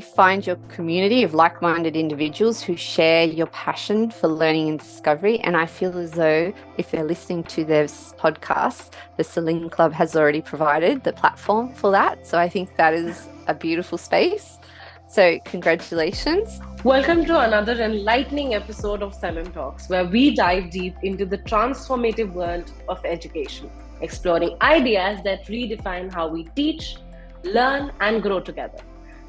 find your community of like-minded individuals who share your passion for learning and discovery. And I feel as though if they're listening to this podcast, the Celine Club has already provided the platform for that. So I think that is a beautiful space. So congratulations. Welcome to another enlightening episode of SELINTalks, where we dive deep into the transformative world of education, exploring ideas that redefine how we teach, learn, and grow together.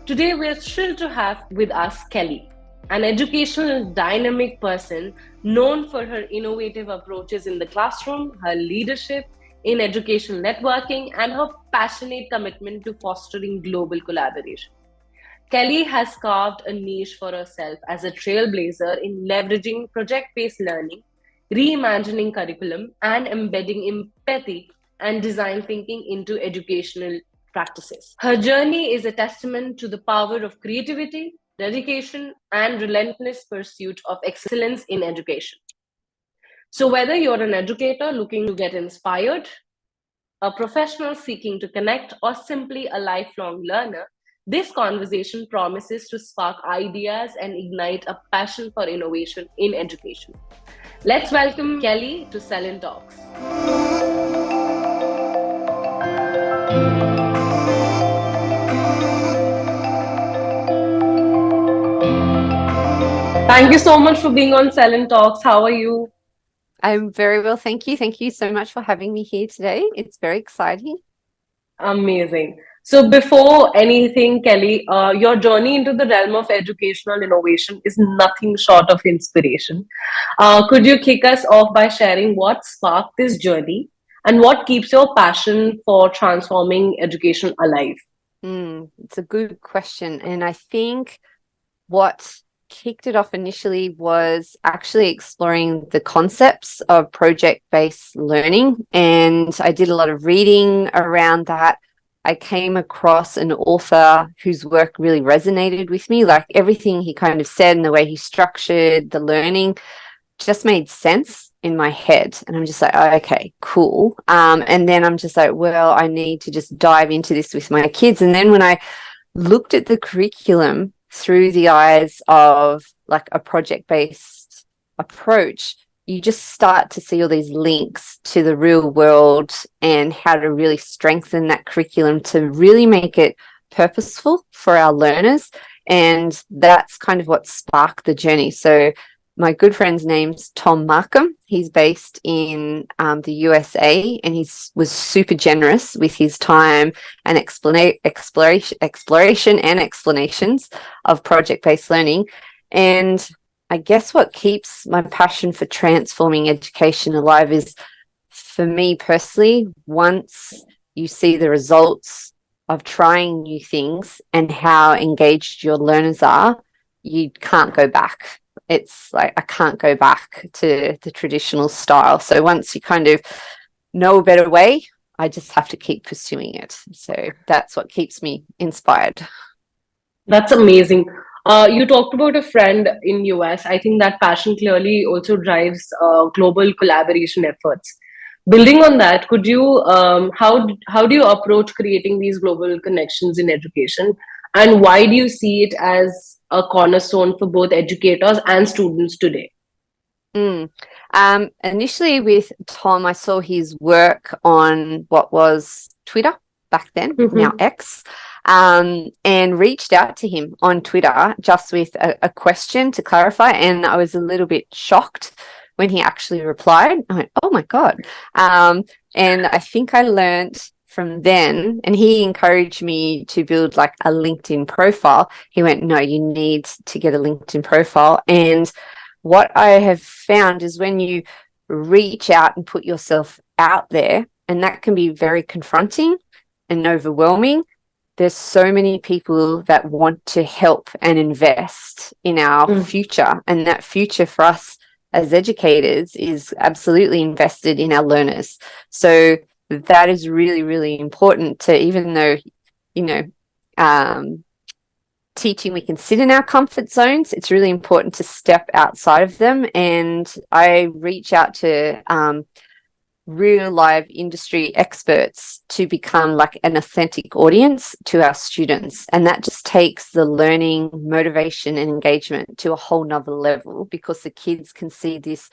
Today, we're thrilled to have with us Kelly, an educational dynamic person known for her innovative approaches in the classroom, her leadership in educational networking, and her passionate commitment to fostering global collaboration. Kelly has carved a niche for herself as a trailblazer in leveraging project based learning, reimagining curriculum, and embedding empathy and design thinking into educational practices. Her journey is a testament to the power of creativity, dedication, and relentless pursuit of excellence in education. So, whether you're an educator looking to get inspired, a professional seeking to connect, or simply a lifelong learner, this conversation promises to spark ideas and ignite a passion for innovation in education. Let's welcome Kelly to SELINTalks. Thank you so much for being on SELINTalks. How are you? I'm very well, thank you. Thank you so much for having me here today. It's very exciting. Amazing. So, before anything, Kelly, your journey into the realm of educational innovation is nothing short of inspiration. Could you kick us off by sharing what sparked this journey and what keeps your passion for transforming education alive? It's a good question. And I think what kicked it off initially was actually exploring the concepts of project-based learning. And I did a lot of reading around that. I came across an author whose work really resonated with me. Like everything he kind of said and the way he structured the learning just made sense in my head. And I'm just like, oh, okay, cool. And then I'm just like, well, I need to just dive into this with my kids. And then when I looked at the curriculum through the eyes of like a project-based approach, you just start to see all these links to the real world and how to really strengthen that curriculum to really make it purposeful for our learners. And that's kind of what sparked the journey. So my good friend's name's Tom Markham. He's based in the USA, and he was super generous with his time and exploration and explanations of project-based learning. And I guess what keeps my passion for transforming education alive is, for me personally, once you see the results of trying new things and how engaged your learners are, you can't go back. It's like I can't go back to the traditional style. So once you kind of know a better way, I just have to keep pursuing it. So that's what keeps me inspired. That's amazing. You talked about a friend in US. I think that passion clearly also drives global collaboration efforts. Building on that, could you how do you approach creating these global connections in education, and why do you see it as a cornerstone for both educators and students today? Initially with Tom, I saw his work on what was Twitter back then, now X, and reached out to him on Twitter just with a question to clarify. And I was a little bit shocked when he actually replied. I went, oh my God. And I think I learned from then, and he encouraged me to build like a LinkedIn profile. He went, no, you need to get a LinkedIn profile. And what I have found is when you reach out and put yourself out there, and that can be very confronting and overwhelming. There's so many people that want to help and invest in our future. And that future for us as educators is absolutely invested in our learners. So that is really, really important to, even though, teaching, we can sit in our comfort zones, it's really important to step outside of them. And I reach out to real live industry experts to become like an authentic audience to our students. And that just takes the learning, motivation, and engagement to a whole nother level, because the kids can see this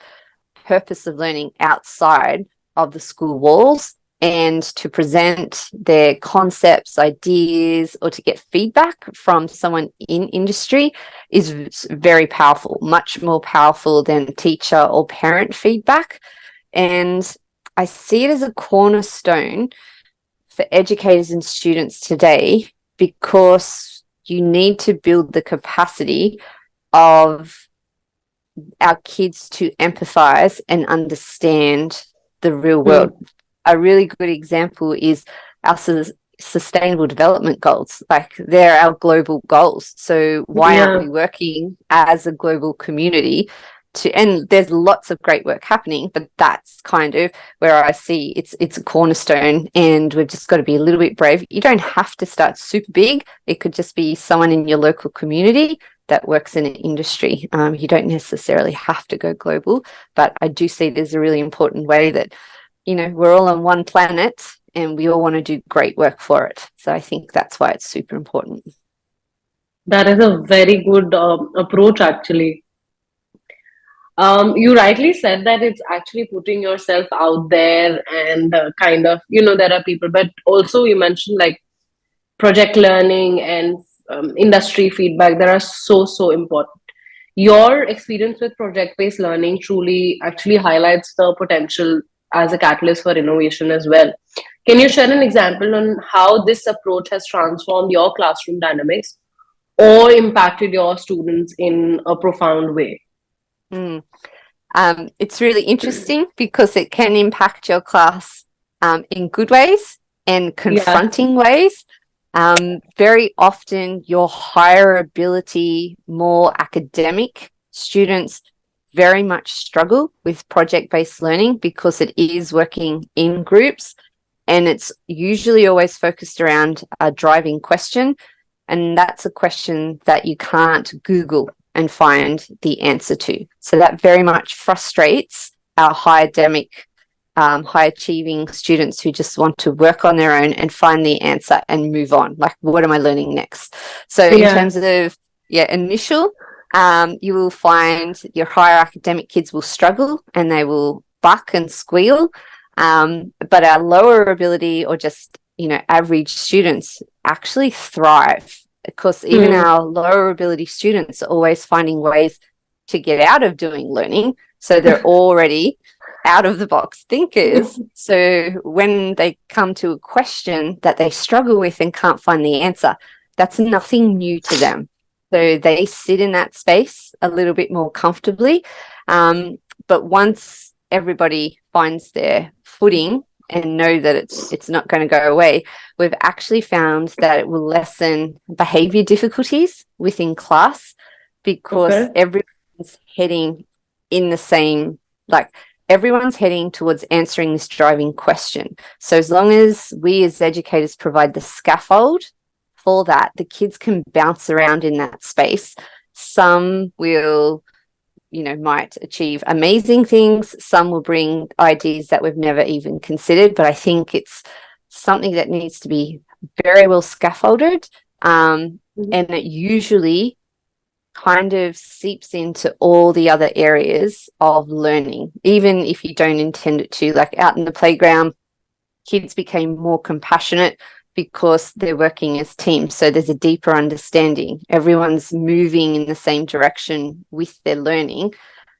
purpose of learning outside of the school walls, and to present their concepts, ideas, or to get feedback from someone in industry is very powerful, much more powerful than teacher or parent feedback. And I see it as a cornerstone for educators and students today, because you need to build the capacity of our kids to empathize and understand the real world. A really good example is our sustainable development goals. Like, they're our global goals. So why aren't we working as a global community and there's lots of great work happening, but that's kind of where I see it's a cornerstone, and we've just got to be a little bit brave. You don't have to start super big. It could just be someone in your local community that works in an industry. You don't necessarily have to go global, but I do see there's a really important way that, we're all on one planet and we all want to do great work for it. So I think that's why it's super important. That is a very good approach, actually. You rightly said that it's actually putting yourself out there, and kind of, there are people, but also you mentioned like project learning and industry feedback that are so important. Your experience with project-based learning truly actually highlights the potential as a catalyst for innovation as well. Can you share an example on how this approach has transformed your classroom dynamics or impacted your students in a profound way? It's really interesting because it can impact your class in good ways and confronting ways. Very often your higher ability, more academic students very much struggle with project-based learning because it is working in groups, and it's usually always focused around a driving question, and that's a question that you can't Google and find the answer to. So that very much frustrates our high achieving students who just want to work on their own and find the answer and move on. Like, what am I learning next? So in terms of initial, you will find your higher academic kids will struggle and they will buck and squeal. But our lower ability or just, average students actually thrive, because even our lower ability students are always finding ways to get out of doing learning. So they're already out of the box thinkers. So when they come to a question that they struggle with and can't find the answer, that's nothing new to them. So they sit in that space a little bit more comfortably. But once everybody finds their footing and know that it's not going to go away, we've actually found that it will lessen behavior difficulties within class, because everyone's heading in the same, everyone's heading towards answering this driving question. So as long as we as educators provide the scaffold for that, the kids can bounce around in that space. Some will, might achieve amazing things. Some will bring ideas that we've never even considered. But I think it's something that needs to be very well scaffolded. And it usually kind of seeps into all the other areas of learning, even if you don't intend it to. Like, out in the playground, kids became more compassionate because they're working as teams. So there's a deeper understanding. Everyone's moving in the same direction with their learning.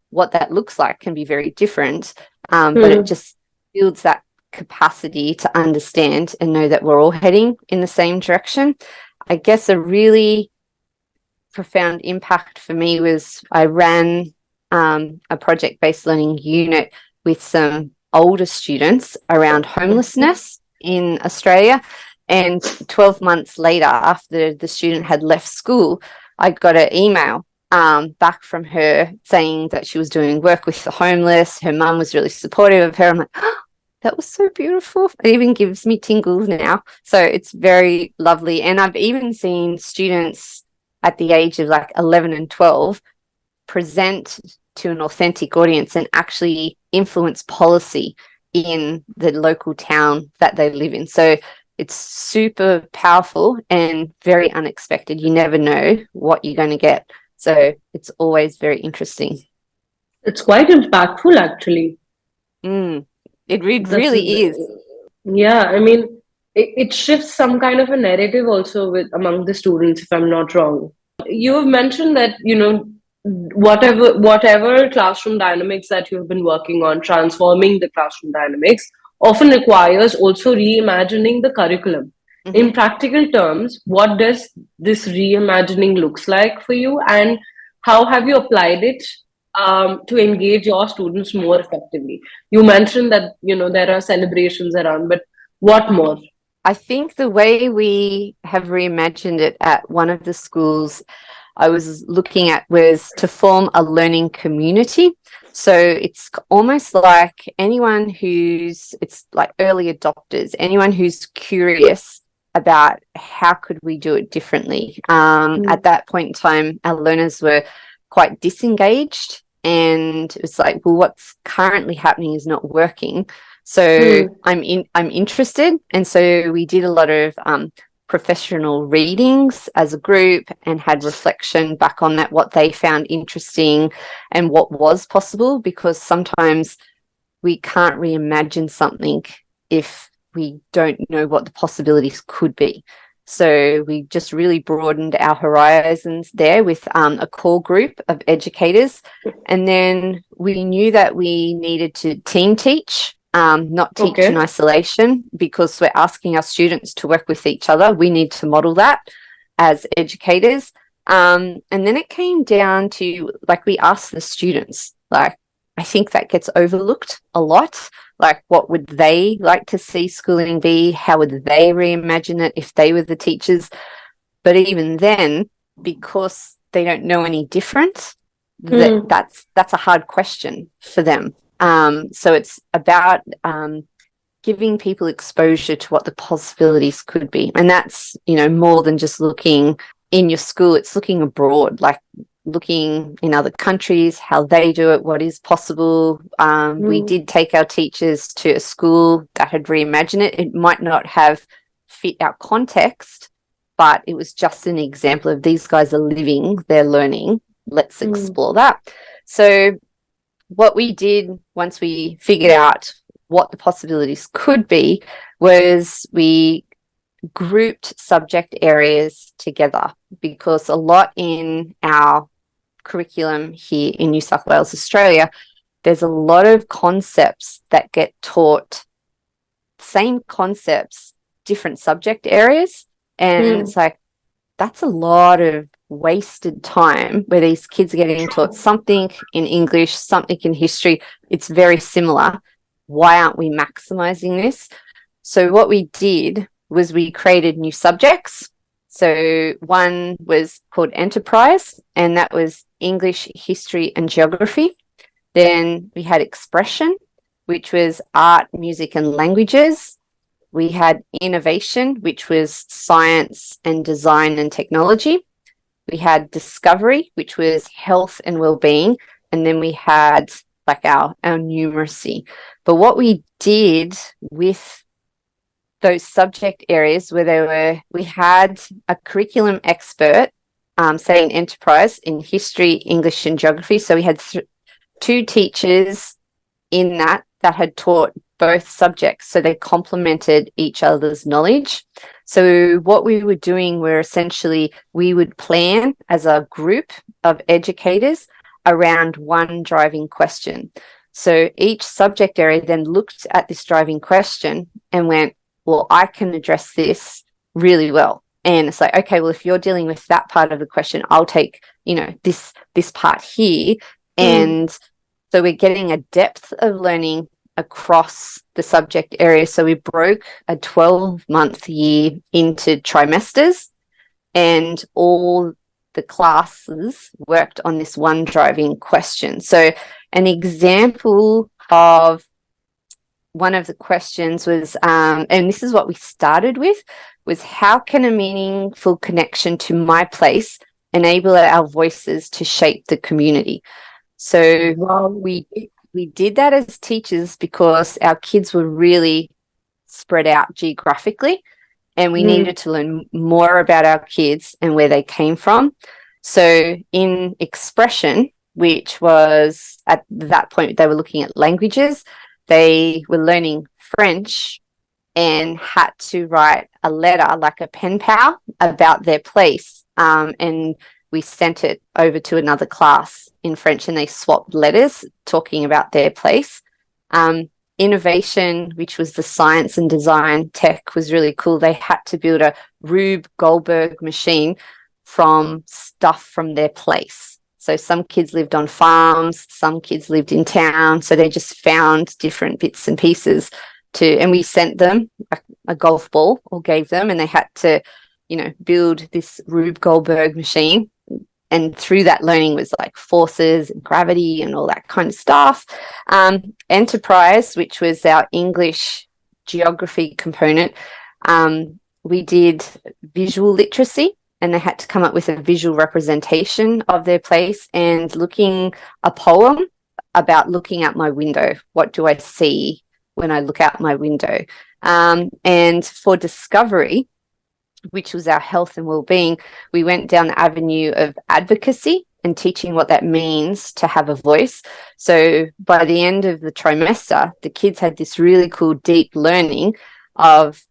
What that looks like can be very different, but it just builds that capacity to understand and know that we're all heading in the same direction. I guess a really profound impact for me was I ran a project-based learning unit with some older students around homelessness in Australia. And 12 months later, after the student had left school, I got an email back from her saying that she was doing work with the homeless. Her mum was really supportive of her. I'm like, oh, that was so beautiful. It even gives me tingles now. So it's very lovely. And I've even seen students at the age of 11 and 12 present to an authentic audience and actually influence policy in the local town that they live in. So it's super powerful and very unexpected. You never know what you're going to get. So it's always very interesting. It's quite impactful, actually. It This is, really is. yeah, I mean, it shifts some kind of a narrative also with among the students, if I'm not wrong. You have mentioned that, whatever classroom dynamics that you've been working on, transforming the classroom dynamics, often requires also reimagining the curriculum. Mm-hmm. In practical terms, what does this reimagining looks like for you, and how have you applied it to engage your students more effectively? You mentioned that there are celebrations around, but what more? I think the way we have reimagined it at one of the schools I was looking at was to form a learning community. So it's almost like it's like early adopters, anyone who's curious about how could we do it differently. At that point in time, our learners were quite disengaged, and it's like, well, what's currently happening is not working. So I'm interested, and so we did a lot of professional readings as a group and had reflection back on that, what they found interesting and what was possible, because sometimes we can't reimagine something if we don't know what the possibilities could be. So we just really broadened our horizons there with a core group of educators. And then we knew that we needed to team teach, not teach in isolation, because we're asking our students to work with each other. We need to model that as educators. And then it came down to, like, we asked the students, like, I think that gets overlooked a lot. Like, what would they like to see schooling be? How would they reimagine it if they were the teachers? But even then, because they don't know any different, that's a hard question for them. So it's about giving people exposure to what the possibilities could be. And that's, more than just looking in your school, it's looking abroad, like looking in other countries, how they do it, what is possible. We did take our teachers to a school that had reimagined it. It might not have fit our context, but it was just an example of these guys are living, they're learning. Let's explore that. So what we did once we figured out what the possibilities could be was we grouped subject areas together, because a lot in our curriculum here in New South Wales, Australia, there's a lot of concepts that get taught, same concepts, different subject areas. And it's like, that's a lot of wasted time where these kids are getting taught something in English, something in history. It's very similar. Why aren't we maximizing this? So what we did was we created new subjects. So one was called Enterprise, and that was English, history, and geography. Then we had Expression, which was art, music, and languages. We had Innovation, which was science and design and technology. We had Discovery, which was health and well-being. And then we had like our numeracy. But what we did with those subject areas we had a curriculum expert, say in Enterprise, in history, English, and geography. So we had two teachers in that had taught both subjects, so they complemented each other's knowledge. So what we were doing were essentially, we would plan as a group of educators around one driving question. So each subject area then looked at this driving question and went, well, I can address this really well. And it's like, okay, well, if you're dealing with that part of the question, I'll take, this part here. And so we're getting a depth of learning across the subject area. So we broke a 12-month year into trimesters, and all the classes worked on this one driving question. So an example of one of the questions was, and this is what we started with, was how can a meaningful connection to my place enable our voices to shape the community? So We did that as teachers because our kids were really spread out geographically, and we needed to learn more about our kids and where they came from. So in expression, which was at that point, they were looking at languages, they were learning French and had to write a letter, like a pen pal, about their place. And we sent it over to another class in French, and they swapped letters talking about their place. Innovation, which was the science and design tech, was really cool. They had to build a Rube Goldberg machine from stuff from their place. So some kids lived on farms, some kids lived in town. So they just found different bits and pieces and we sent them a golf ball or gave them, and they had to, build this Rube Goldberg machine. And through that learning was like forces and gravity and all that kind of stuff. Enterprise, which was our English geography component, we did visual literacy, and they had to come up with a visual representation of their place and looking a poem about looking out my window. What do I see when I look out my window? And for discovery, which was our health and well-being, we went down the avenue of advocacy and teaching what that means to have a voice. So by the end of the trimester, the kids had this really cool deep learning of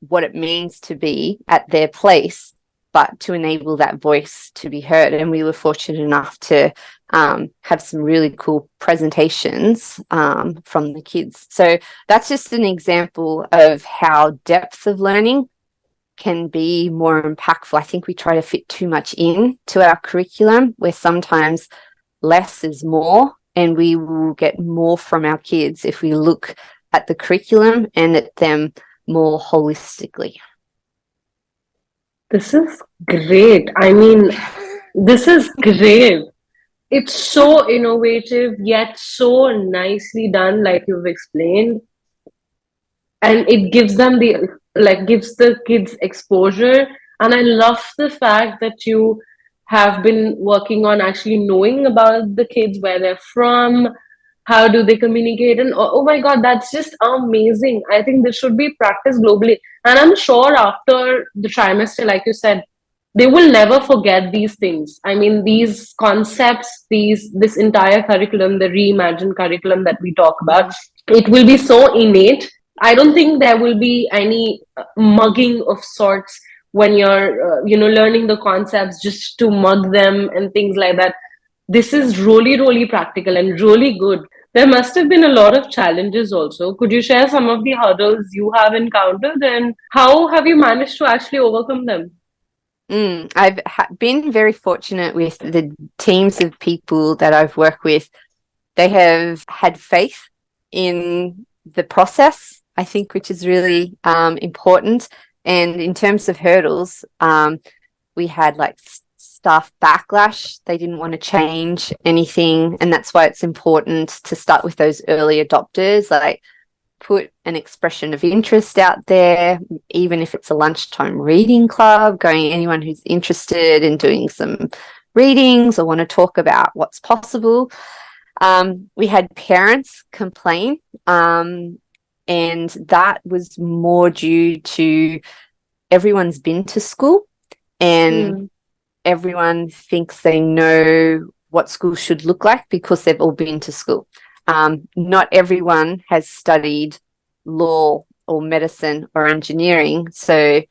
what it means to be at their place, but to enable that voice to be heard. And we were fortunate enough to have some really cool presentations from the kids. So that's just an example of how depth of learning can be more impactful. I think we try to fit too much in to our curriculum, where sometimes less is more, and we will get more from our kids if we look at the curriculum and at them more holistically. This is great. I mean, this is great. It's so innovative, yet so nicely done, like you've explained. And it gives them gives the kids exposure. And I love the fact that you have been working on actually knowing about the kids, where they're from, how do they communicate, and oh my god, that's just amazing. I think this should be practiced globally, and I'm sure after the trimester, like you said, they will never forget these things. I mean, these concepts, this entire curriculum, the reimagined curriculum that we talk about, it will be so innate. I don't think there will be any mugging of sorts when you're learning the concepts just to mug them and things like that. This is really practical and really good. There must have been a lot of challenges also. Could you share some of the hurdles you have encountered, and how have you managed to actually overcome them? I've been very fortunate with the teams of people that I've worked with. They have had faith in the process, I think, which is really important. And in terms of hurdles, we had like staff backlash. They didn't want to change anything. And that's why it's important to start with those early adopters, like put an expression of interest out there, even if it's a lunchtime reading club, going anyone who's interested in doing some readings or want to talk about what's possible. We had parents complain, and that was more due to everyone's been to school and everyone thinks they know what school should look like because they've all been to school. Not everyone has studied law or medicine or engineering. So,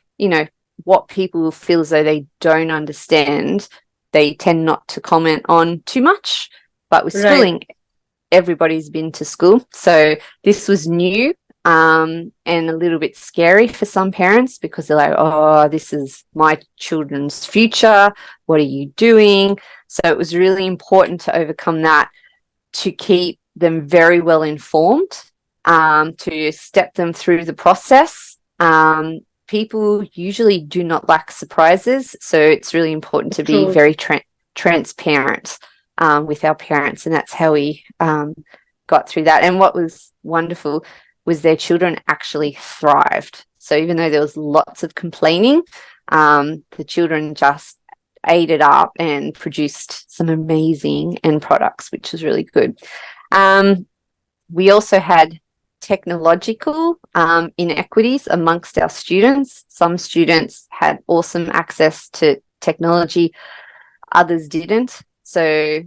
what people feel as though they don't understand, they tend not to comment on too much. But with schooling, everybody's been to school. So this was new and a little bit scary for some parents because they're like, oh, this is my children's future. What are you doing? So it was really important to overcome that, to keep them very well informed, to step them through the process. People usually do not like surprises, so it's really important to be very transparent with our parents, and that's how we got through that. And what was wonderful was their children actually thrived. So even though there was lots of complaining, the children just ate it up and produced some amazing end products, which was really good. We also had technological inequities amongst our students. Some students had awesome access to technology, others didn't. So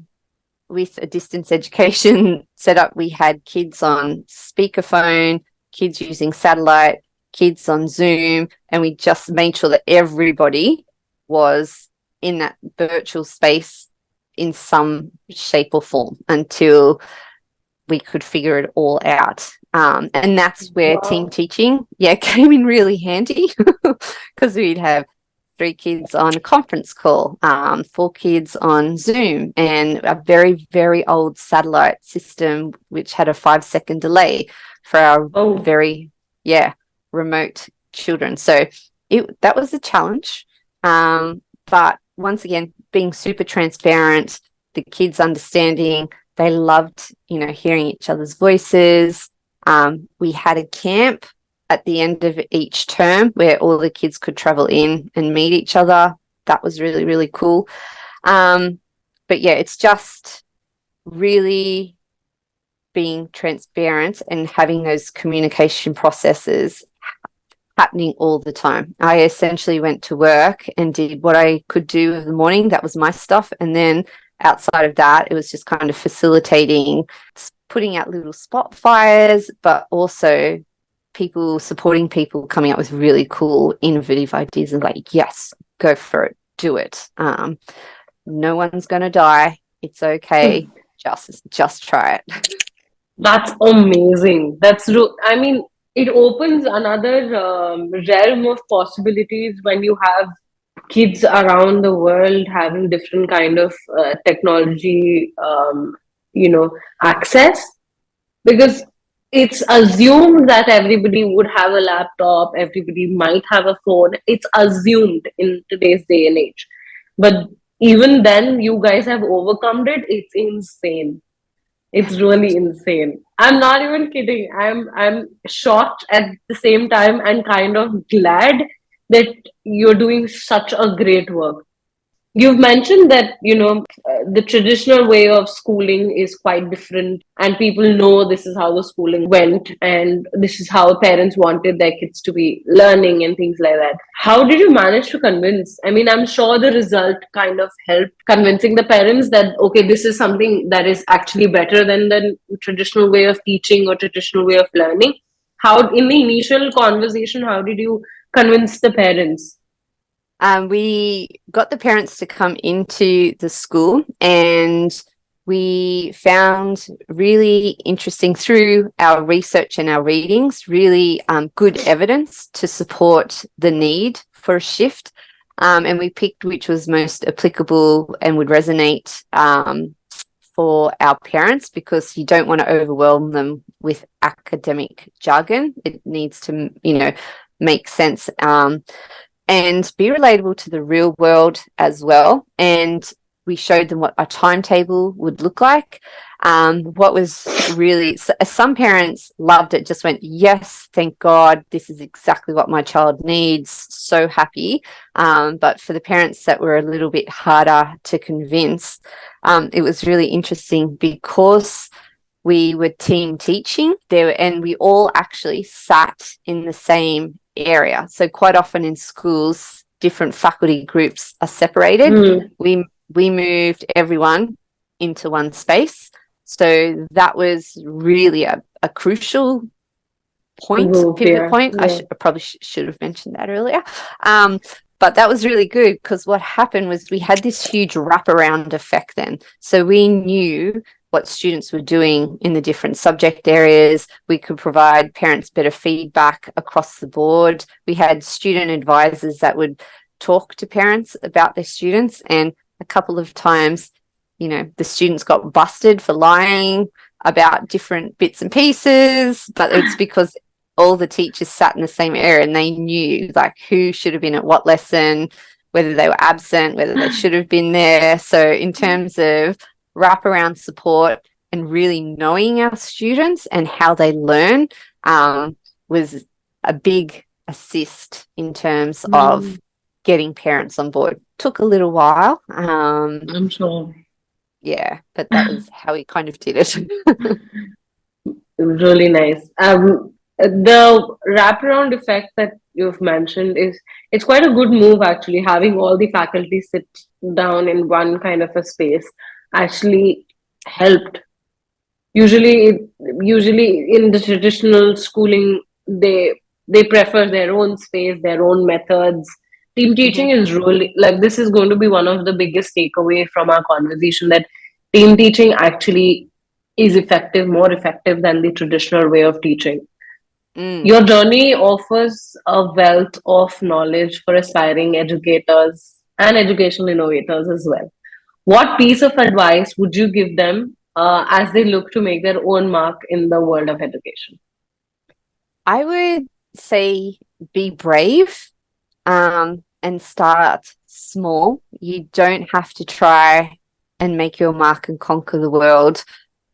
with a distance education setup, we had kids on speakerphone, kids using satellite, kids on Zoom, and we just made sure that everybody was in that virtual space in some shape or form until we could figure it all out. And that's where team teaching, came in really handy because we'd have 3 kids on a conference call, 4 kids on Zoom, and a very, very old satellite system which had a 5-second delay for our very, remote children. So that was a challenge. But once again, being super transparent, the kids understanding, they loved, hearing each other's voices. We had a camp at the end of each term where all the kids could travel in and meet each other. That was really, really cool. But it's just really being transparent and having those communication processes happening all the time. I essentially went to work and did what I could do in the morning. That was my stuff. And then outside of that, it was just kind of facilitating, putting out little spot fires, but also supporting people coming up with really cool, innovative ideas and like, yes, go for it, do it. No one's going to die. It's okay. Just try it. That's amazing. I mean, it opens another realm of possibilities when you have kids around the world having different kind of technology, access, because it's assumed that everybody would have a laptop, everybody might have a phone. It's assumed in today's day and age. But even then, you guys have overcome it. It's insane. It's really insane. I'm not even kidding. I'm shocked at the same time and kind of glad that you're doing such a great work. You've mentioned that, the traditional way of schooling is quite different, and people know this is how the schooling went, and this is how parents wanted their kids to be learning and things like that. How did you manage to convince? I mean, I'm sure the result kind of helped convincing the parents that, okay, this is something that is actually better than the traditional way of teaching or traditional way of learning. How, in the initial conversation, how did you convince the parents? We got the parents to come into the school, and we found really interesting through our research and our readings, really good evidence to support the need for a shift. And we picked which was most applicable and would resonate for our parents, because you don't want to overwhelm them with academic jargon. It needs to, make sense. And be relatable to the real world as well. And we showed them what a timetable would look like. What was really, some parents loved it, just went, yes, thank God, this is exactly what my child needs, so happy. But for the parents that were a little bit harder to convince, it was really interesting because we were team teaching there, and we all actually sat in the same area. So quite often in schools, different faculty groups are separated. We moved everyone into one space. So that was really a crucial pivot point. Yeah. I probably should have mentioned that earlier. But that was really good, because what happened was we had this huge wraparound effect then. So we knew what students were doing in the different subject areas. We could provide parents better feedback across the board. We had student advisors that would talk to parents about their students, and a couple of times, the students got busted for lying about different bits and pieces, but it's because all the teachers sat in the same area and they knew like who should have been at what lesson, whether they were absent, whether they should have been there. So in terms of wraparound support and really knowing our students and how they learn was a big assist in terms of getting parents on board. Took a little while. I'm sure. Yeah, but that was how we kind of did it. Really nice. The wraparound effect that you've mentioned is it's quite a good move actually. Having all the faculty sit down in one kind of a space actually helped. Usually in the traditional schooling, they prefer their own space, their own methods. Team Mhm. teaching is really like this is going to be one of the biggest takeaway from our conversation that team teaching actually is effective, more effective than the traditional way of teaching. Mm. Your journey offers a wealth of knowledge for aspiring educators and educational innovators as well. What piece of advice would you give them as they look to make their own mark in the world of education? I would say be brave, and start small. You don't have to try and make your mark and conquer the world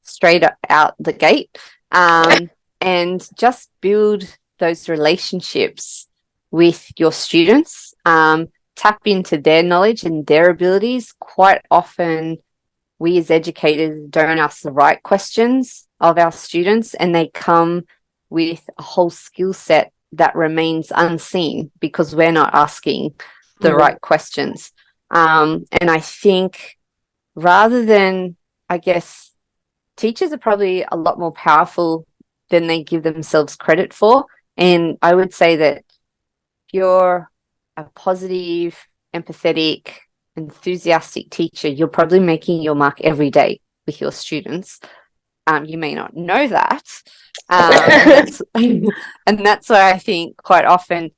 straight out the gate. And just build those relationships with your students. Tap into their knowledge and their abilities. Quite often, we as educators don't ask the right questions of our students, and they come with a whole skill set that remains unseen because we're not asking the Mm. right questions. And I think rather than, I guess, teachers are probably a lot more powerful than they give themselves credit for. And I would say that if you're a positive, empathetic, enthusiastic teacher, you're probably making your mark every day with your students. You may not know that, and that's and that's why I think quite often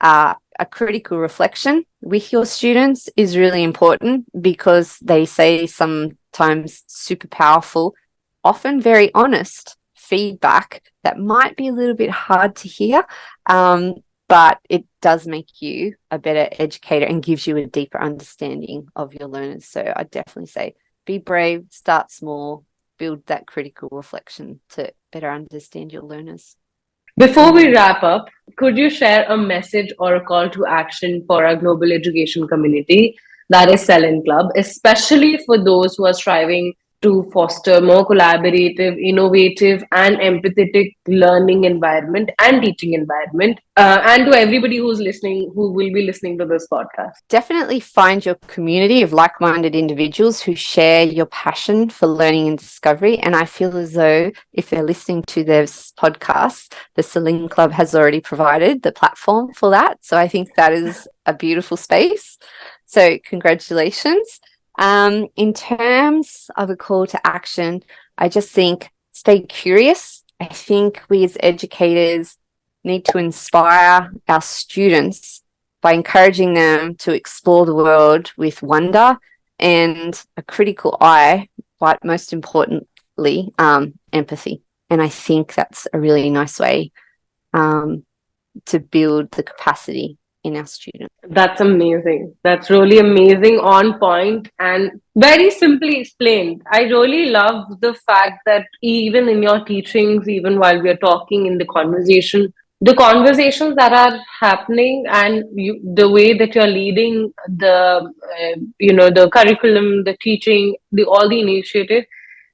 a critical reflection with your students is really important because they say sometimes super powerful, often very honest feedback that might be a little bit hard to hear, but it does make you a better educator and gives you a deeper understanding of your learners. So I definitely say be brave, start small, build that critical reflection to better understand your learners. Before we wrap up, could you share a message or a call to action for our global education community that is Selin Club, especially for those who are striving to foster more collaborative, innovative, and empathetic learning environment and teaching environment, and to everybody who's listening, who will be listening to this podcast? Definitely find your community of like-minded individuals who share your passion for learning and discovery. And I feel as though if they're listening to this podcast, the Celine Club has already provided the platform for that. So I think that is a beautiful space. So congratulations. In terms of a call to action, I just think stay curious. I think we as educators need to inspire our students by encouraging them to explore the world with wonder and a critical eye, but most importantly, empathy. And I think that's a really nice way to build the capacity in our students. That's amazing. That's really amazing, on point, and very simply explained. I really love the fact that even in your teachings, even while we're talking in the conversations that are happening, and the way that you're leading the curriculum, the teaching, the all the initiative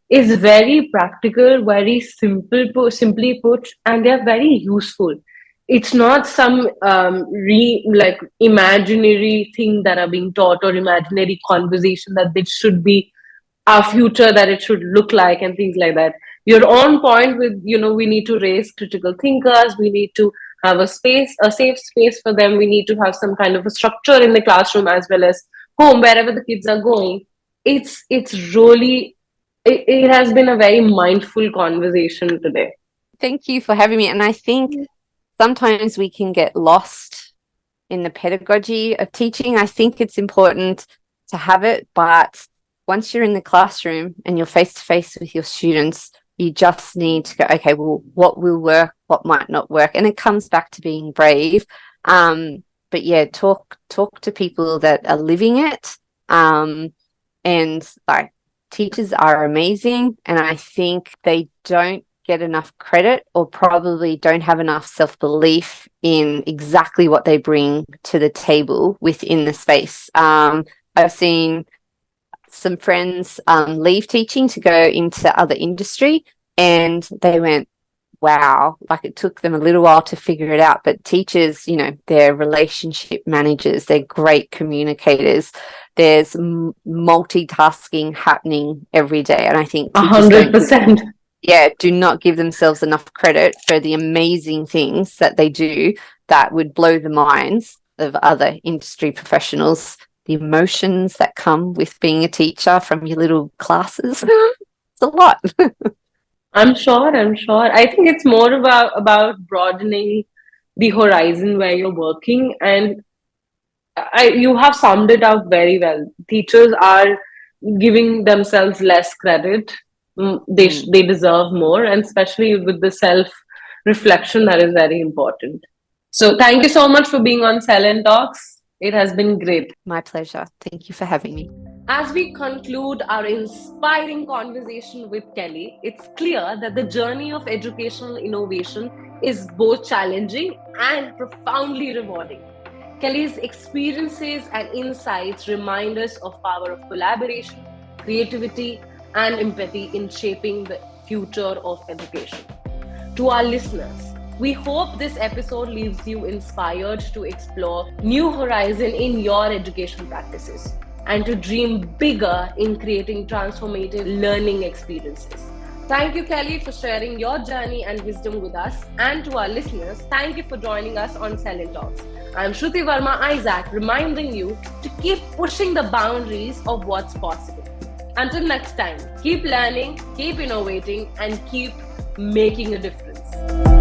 is very practical, very simply put, and they're very useful. It's not some like imaginary thing that are being taught or imaginary conversation that this should be our future, that it should look like, and things like that. You're on point with, we need to raise critical thinkers. We need to have a safe space for them. We need to have some kind of a structure in the classroom as well as home, wherever the kids are going. It's really it has been a very mindful conversation today. Thank you for having me. And I think sometimes we can get lost in the pedagogy of teaching. I think it's important to have it, but once you're in the classroom and you're face to face with your students, you just need to go, okay, well, what will work, what might not work? And it comes back to being brave. But yeah, talk to people that are living it. And like teachers are amazing. And I think they don't get enough credit or probably don't have enough self-belief in exactly what they bring to the table within the space. I've seen some friends leave teaching to go into other industry, and they went, wow, like it took them a little while to figure it out. But teachers, you know, they're relationship managers, they're great communicators. There's multitasking happening every day. And I think teachers 100%. do not give themselves enough credit for the amazing things that they do that would blow the minds of other industry professionals. The emotions that come with being a teacher from your little classes, it's a lot. I'm sure. I think it's more about broadening the horizon where you're working, and you have summed it up very well. Teachers are giving themselves less credit. They deserve more, and especially with the self reflection, that is very important. So thank you so much for being on SELINTalks. It has been great. My pleasure. Thank you for having me. As we conclude our inspiring conversation with Kelly, it's clear that the journey of educational innovation is both challenging and profoundly rewarding. Kelly's experiences and insights remind us of the power of collaboration, creativity, and empathy in shaping the future of education. To our listeners, we hope this episode leaves you inspired to explore new horizons in your education practices and to dream bigger in creating transformative learning experiences. Thank you, Kelly, for sharing your journey and wisdom with us. And to our listeners, thank you for joining us on SELINTalks. I'm Shruti Verma Isaac, reminding you to keep pushing the boundaries of what's possible. Until next time, keep learning, keep innovating, and keep making a difference.